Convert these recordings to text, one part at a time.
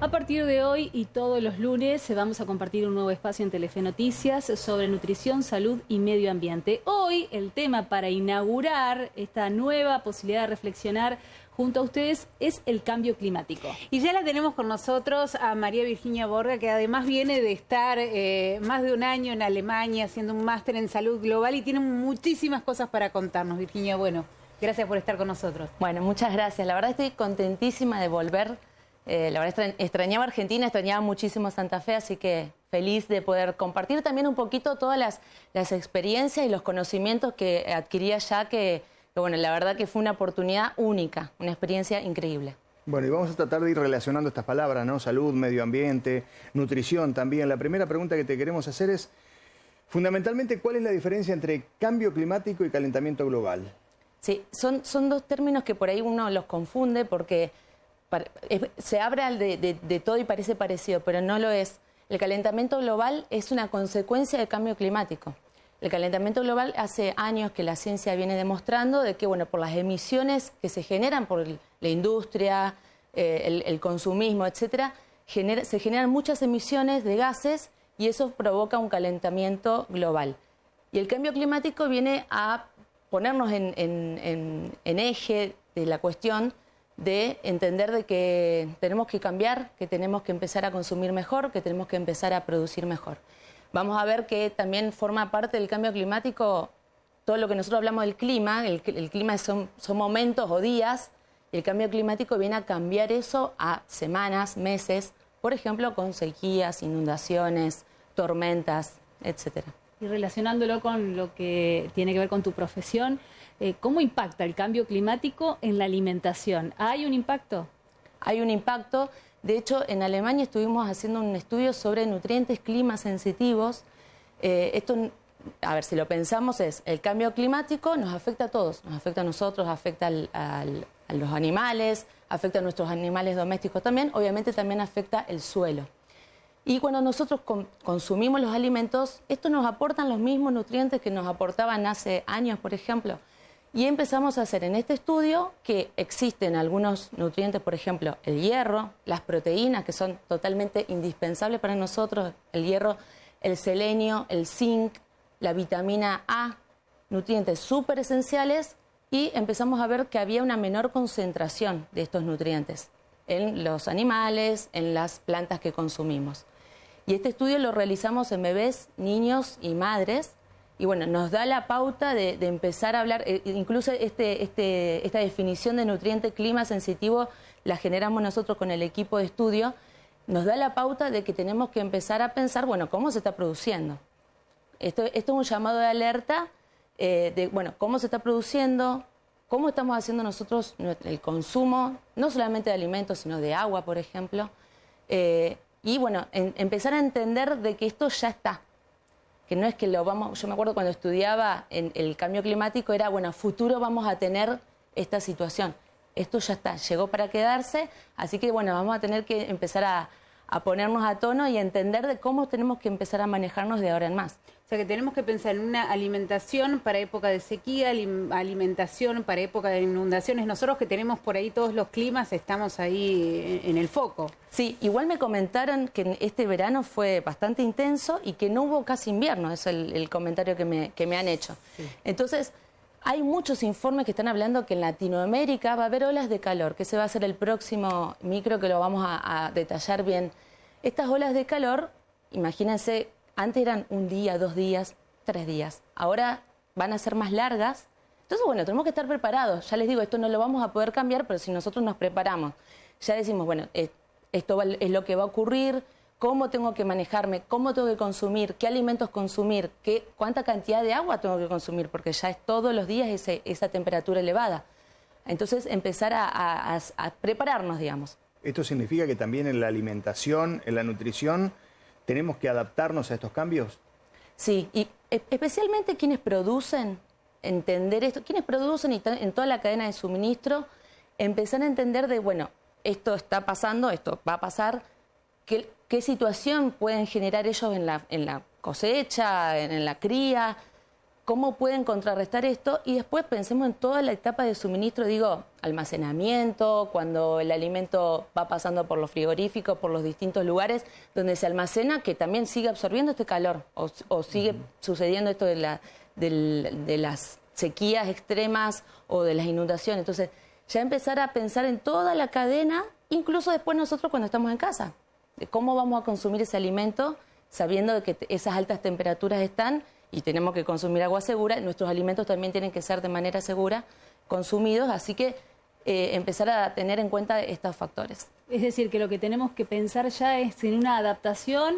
A partir de hoy y todos los lunes vamos a compartir un nuevo espacio en Telefe Noticias sobre nutrición, salud y medio ambiente. Hoy el tema para inaugurar esta nueva posibilidad de reflexionar junto a ustedes es el cambio climático. Y ya la tenemos con nosotros a María Virginia Borga, que además viene de estar más de un año en Alemania haciendo un máster en salud global y tiene muchísimas cosas para contarnos. Virginia, bueno, gracias por estar con nosotros. Bueno, muchas gracias. La verdad estoy contentísima de volver. La verdad extrañaba Argentina, extrañaba muchísimo Santa Fe, así que feliz de poder compartir también un poquito todas las experiencias y los conocimientos que adquirí allá, que bueno, la verdad que fue una oportunidad única, una experiencia increíble. Bueno, y vamos a tratar de ir relacionando estas palabras, ¿no? Salud, medio ambiente, nutrición también. La primera pregunta que te queremos hacer es, fundamentalmente, ¿cuál es la diferencia entre cambio climático y calentamiento global? Sí, son dos términos que por ahí uno los confunde porque se habla de todo y parece parecido, pero no lo es. El calentamiento global es una consecuencia del cambio climático. El calentamiento global hace años que la ciencia viene demostrando de que, bueno, por las emisiones que se generan por la industria, el consumismo, etcétera, se generan muchas emisiones de gases y eso provoca un calentamiento global. Y el cambio climático viene a ponernos en eje de la cuestión de entender de que tenemos que cambiar, que tenemos que empezar a consumir mejor, que tenemos que empezar a producir mejor. Vamos a ver que también forma parte del cambio climático todo lo que nosotros hablamos del clima. El clima son momentos o días, y el cambio climático viene a cambiar eso a semanas, meses, por ejemplo, con sequías, inundaciones, tormentas, etcétera. Y relacionándolo con lo que tiene que ver con tu profesión, ¿cómo impacta el cambio climático en la alimentación? ¿Hay un impacto? Hay un impacto. De hecho, en Alemania estuvimos haciendo un estudio sobre nutrientes clima sensitivos. Esto, a ver, si lo pensamos, es el cambio climático nos afecta a todos. Nos afecta a nosotros, afecta a los animales, afecta a nuestros animales domésticos también. Obviamente también afecta el suelo. Y cuando nosotros consumimos los alimentos, estos nos aportan los mismos nutrientes que nos aportaban hace años, por ejemplo. Y empezamos a hacer en este estudio que existen algunos nutrientes, por ejemplo, el hierro, las proteínas, que son totalmente indispensables para nosotros, el hierro, el selenio, el zinc, la vitamina A, nutrientes súper esenciales, y empezamos a ver que había una menor concentración de estos nutrientes en los animales, en las plantas que consumimos. Y este estudio lo realizamos en bebés, niños y madres, y bueno, nos da la pauta de empezar a hablar, incluso esta definición de nutriente clima sensitivo la generamos nosotros con el equipo de estudio, nos da la pauta de que tenemos que empezar a pensar, bueno, ¿cómo se está produciendo? Esto es un llamado de alerta de, bueno, ¿cómo se está produciendo? ¿Cómo estamos haciendo nosotros el consumo, no solamente de alimentos, sino de agua, por ejemplo? Y bueno, empezar a entender de que esto ya está. Que no es que lo vamos... Yo me acuerdo cuando estudiaba en el cambio climático, era, bueno, a futuro vamos a tener esta situación. Esto ya está, llegó para quedarse, así que bueno, vamos a tener que empezar a ponernos a tono y entender de cómo tenemos que empezar a manejarnos de ahora en más. O sea que tenemos que pensar en una alimentación para época de sequía, alimentación para época de inundaciones. Nosotros que tenemos por ahí todos los climas, estamos ahí en el foco. Sí, igual me comentaron que este verano fue bastante intenso y que no hubo casi invierno, es el comentario que me han hecho. Sí. Entonces, hay muchos informes que están hablando que en Latinoamérica va a haber olas de calor, que ese va a ser el próximo micro que lo vamos a detallar bien. Estas olas de calor, imagínense, antes eran un día, 2 días, 3 días. Ahora van a ser más largas. Entonces, bueno, tenemos que estar preparados. Ya les digo, esto no lo vamos a poder cambiar, pero si nosotros nos preparamos, ya decimos, bueno, esto es lo que va a ocurrir, cómo tengo que manejarme, cómo tengo que consumir, qué alimentos consumir, cuánta cantidad de agua tengo que consumir, porque ya es todos los días esa temperatura elevada. Entonces, empezar a prepararnos, digamos. ¿Esto significa que también en la alimentación, en la nutrición, tenemos que adaptarnos a estos cambios? Sí, y especialmente quienes producen, entender esto, quienes producen y en toda la cadena de suministro, empezar a entender de, bueno, esto está pasando, esto va a pasar, qué situación pueden generar ellos en la cosecha, en la cría, cómo pueden contrarrestar esto y después pensemos en toda la etapa de suministro, digo, almacenamiento, cuando el alimento va pasando por los frigoríficos, por los distintos lugares donde se almacena, que también sigue absorbiendo este calor o sigue sucediendo esto de las sequías extremas o de las inundaciones. Entonces, ya empezar a pensar en toda la cadena, incluso después nosotros cuando estamos en casa, de cómo vamos a consumir ese alimento, sabiendo de que esas altas temperaturas están y tenemos que consumir agua segura. Nuestros alimentos también tienen que ser de manera segura consumidos, así que empezar a tener en cuenta estos factores. Es decir, que lo que tenemos que pensar ya es en una adaptación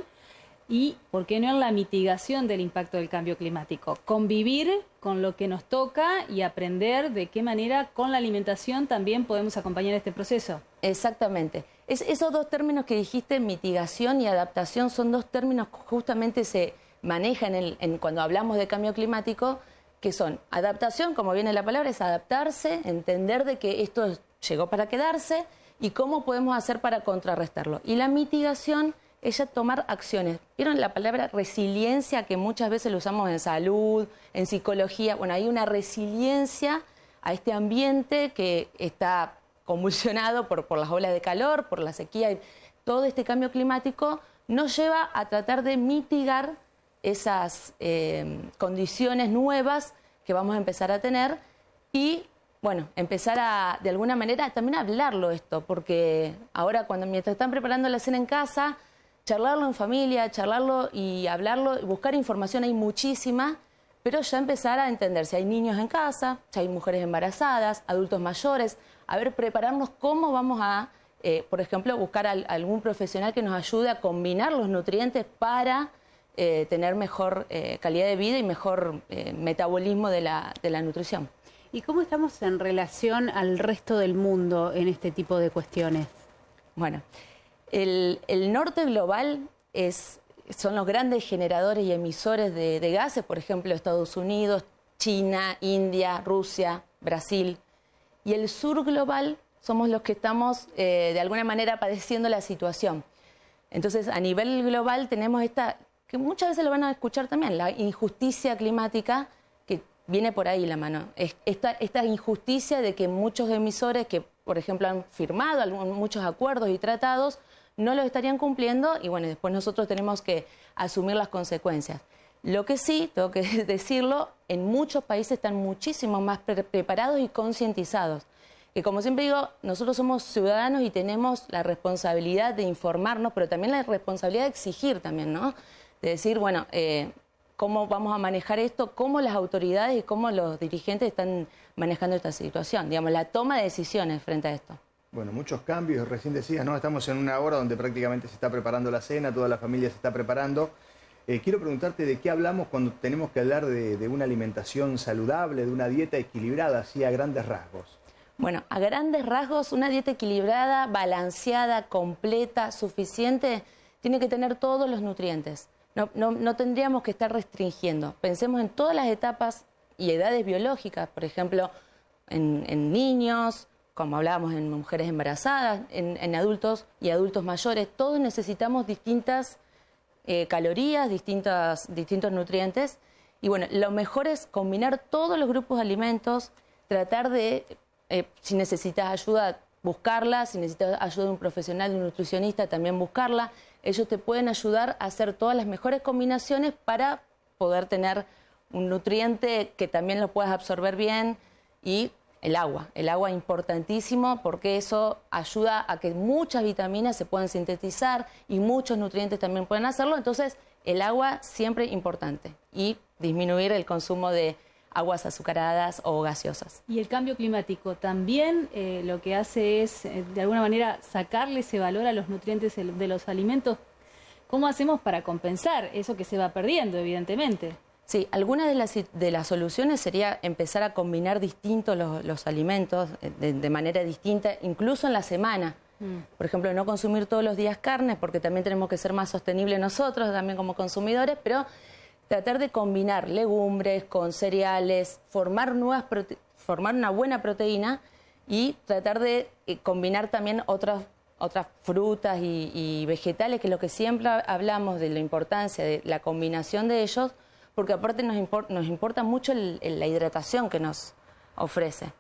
y, ¿por qué no en la mitigación del impacto del cambio climático? Convivir con lo que nos toca y aprender de qué manera con la alimentación también podemos acompañar este proceso. Exactamente. Esos dos términos que dijiste, mitigación y adaptación, son dos términos que justamente se manejan cuando hablamos de cambio climático, que son adaptación, como viene la palabra, es adaptarse, entender de que esto llegó para quedarse y cómo podemos hacer para contrarrestarlo. Y la mitigación es ya tomar acciones. ¿Vieron la palabra resiliencia que muchas veces lo usamos en salud, en psicología? Bueno, hay una resiliencia a este ambiente que está convulsionado por las olas de calor, por la sequía y todo este cambio climático nos lleva a tratar de mitigar esas condiciones nuevas que vamos a empezar a tener y, bueno, empezar a, de alguna manera, también a hablarlo esto, porque ahora mientras están preparando la cena en casa, charlarlo en familia, charlarlo y hablarlo, y buscar información hay muchísima, pero ya empezar a entender si hay niños en casa, si hay mujeres embarazadas, adultos mayores, a ver, prepararnos cómo vamos a, por ejemplo, buscar algún profesional que nos ayude a combinar los nutrientes para tener mejor calidad de vida y mejor metabolismo de la nutrición. ¿Y cómo estamos en relación al resto del mundo en este tipo de cuestiones? Bueno, el norte global son los grandes generadores y emisores de gases, por ejemplo, Estados Unidos, China, India, Rusia, Brasil. Y el sur global somos los que estamos, de alguna manera, padeciendo la situación. Entonces, a nivel global tenemos que muchas veces lo van a escuchar también, la injusticia climática, que viene por ahí la mano. Esta injusticia de que muchos emisores que, por ejemplo, han firmado muchos acuerdos y tratados, no los estarían cumpliendo y, bueno, después nosotros tenemos que asumir las consecuencias. Lo que sí, tengo que decirlo, en muchos países están muchísimo más preparados y concientizados. Que, como siempre digo, nosotros somos ciudadanos y tenemos la responsabilidad de informarnos, pero también la responsabilidad de exigir también, ¿no? De decir, bueno, cómo vamos a manejar esto, cómo las autoridades y cómo los dirigentes están manejando esta situación, digamos, la toma de decisiones frente a esto. Bueno, muchos cambios, recién decías, ¿no? Estamos en una hora donde prácticamente se está preparando la cena, toda la familia se está preparando. Quiero preguntarte de qué hablamos cuando tenemos que hablar de una alimentación saludable, de una dieta equilibrada, así a grandes rasgos. Bueno, a grandes rasgos, una dieta equilibrada, balanceada, completa, suficiente, tiene que tener todos los nutrientes. No tendríamos que estar restringiendo. Pensemos en todas las etapas y edades biológicas, por ejemplo, en niños, como hablábamos en mujeres embarazadas, en adultos y adultos mayores. Todos necesitamos distintas calorías, distintos nutrientes. Y bueno, lo mejor es combinar todos los grupos de alimentos, tratar de, si necesitas ayuda, buscarla, si necesitas ayuda de un profesional, de un nutricionista, también buscarla. Ellos te pueden ayudar a hacer todas las mejores combinaciones para poder tener un nutriente que también lo puedas absorber bien. Y el agua importantísimo, porque eso ayuda a que muchas vitaminas se puedan sintetizar y muchos nutrientes también pueden hacerlo. Entonces, el agua siempre importante y disminuir el consumo de aguas azucaradas o gaseosas. Y el cambio climático también lo que hace es, de alguna manera, sacarle ese valor a los nutrientes de los alimentos. ¿Cómo hacemos para compensar eso que se va perdiendo, evidentemente? Sí, algunas de las soluciones sería empezar a combinar distintos los alimentos de manera distinta, incluso en la semana. Por ejemplo, no consumir todos los días carnes, porque también tenemos que ser más sostenibles nosotros, también como consumidores, pero tratar de combinar legumbres con cereales, formar una buena proteína y tratar de combinar también otras frutas y vegetales, que es lo que siempre hablamos de la importancia de la combinación de ellos, porque aparte nos importa mucho la hidratación que nos ofrece.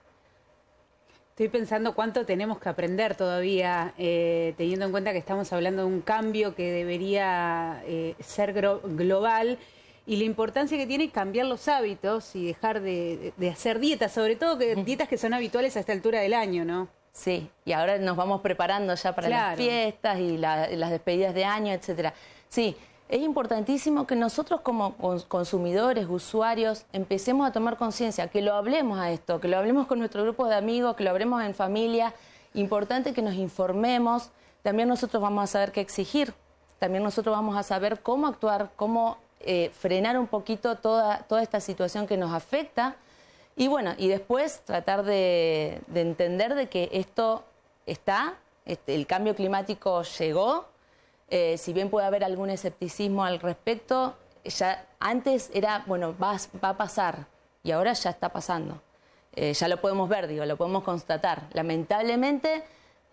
Estoy pensando cuánto tenemos que aprender todavía, teniendo en cuenta que estamos hablando de un cambio que debería ser global, y la importancia que tiene cambiar los hábitos y dejar de hacer dietas, sobre todo dietas que son habituales a esta altura del año, ¿no? Sí, y ahora nos vamos preparando ya para las fiestas y las despedidas de año, etcétera. Sí, es importantísimo que nosotros como consumidores, usuarios, empecemos a tomar conciencia, que lo hablemos a esto, que lo hablemos con nuestro grupo de amigos, que lo hablemos en familia. Importante que nos informemos. También nosotros vamos a saber qué exigir. También nosotros vamos a saber cómo actuar, cómo frenar un poquito toda esta situación que nos afecta. Y bueno, y después tratar de entender de que esto está, el cambio climático llegó. Si bien puede haber algún escepticismo al respecto, ya antes era, bueno, va a pasar, y ahora ya está pasando. Ya lo podemos ver, lo podemos constatar. Lamentablemente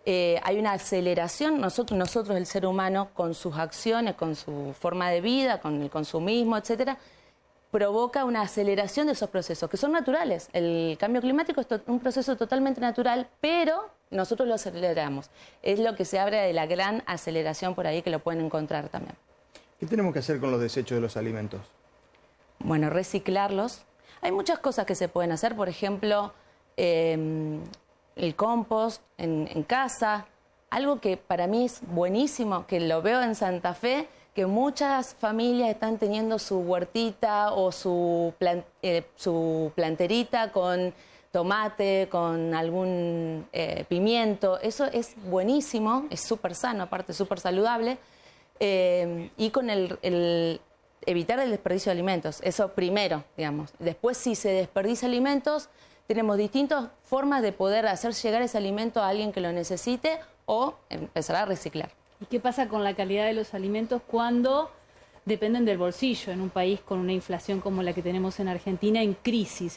hay una aceleración, nosotros el ser humano, con sus acciones, con su forma de vida, con el consumismo, etcétera, provoca una aceleración de esos procesos, que son naturales. El cambio climático es un proceso totalmente natural, pero nosotros lo aceleramos. Es lo que se habla de la gran aceleración por ahí, que lo pueden encontrar también. ¿Qué tenemos que hacer con los desechos de los alimentos? Bueno, reciclarlos. Hay muchas cosas que se pueden hacer, por ejemplo, el compost en casa. Algo que para mí es buenísimo, que lo veo en Santa Fe, que muchas familias están teniendo su huertita o su planterita con tomate, con algún pimiento. Eso es buenísimo, es súper sano, aparte súper saludable. Y con evitar el desperdicio de alimentos, eso primero, digamos. Después, si se desperdicia alimentos, tenemos distintas formas de poder hacer llegar ese alimento a alguien que lo necesite o empezar a reciclar. ¿Y qué pasa con la calidad de los alimentos cuando dependen del bolsillo en un país con una inflación como la que tenemos en Argentina, en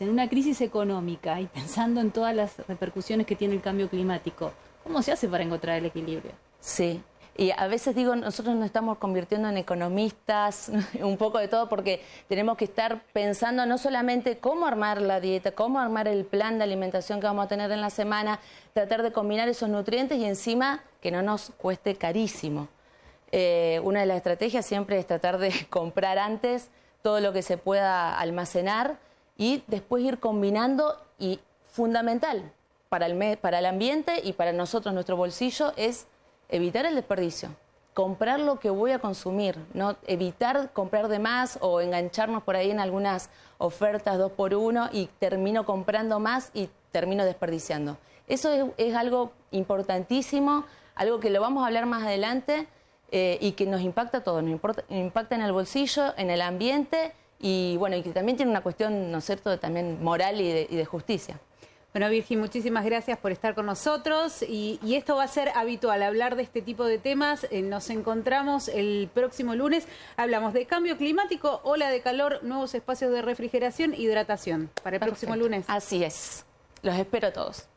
una crisis económica y pensando en todas las repercusiones que tiene el cambio climático? ¿Cómo se hace para encontrar el equilibrio? Sí, y a veces digo, nosotros nos estamos convirtiendo en economistas, un poco de todo, porque tenemos que estar pensando no solamente cómo armar la dieta, cómo armar el plan de alimentación que vamos a tener en la semana, tratar de combinar esos nutrientes y encima que no nos cueste carísimo. Una de las estrategias siempre es tratar de comprar antes todo lo que se pueda almacenar y después ir combinando, y fundamental para el ambiente y para nosotros, nuestro bolsillo, es evitar el desperdicio, comprar lo que voy a consumir, no evitar comprar de más o engancharnos por ahí en algunas ofertas 2x1 y termino comprando más y termino desperdiciando. Eso es algo importantísimo, algo que lo vamos a hablar más adelante y que nos impacta a todos, impacta en el bolsillo, en el ambiente y bueno, y que también tiene una cuestión, ¿no es cierto?, también moral y de justicia. Bueno, Virgi, muchísimas gracias por estar con nosotros y esto va a ser habitual, hablar de este tipo de temas. Nos encontramos el próximo lunes, hablamos de cambio climático, ola de calor, nuevos espacios de refrigeración, hidratación. Para el próximo lunes. Así es, los espero a todos.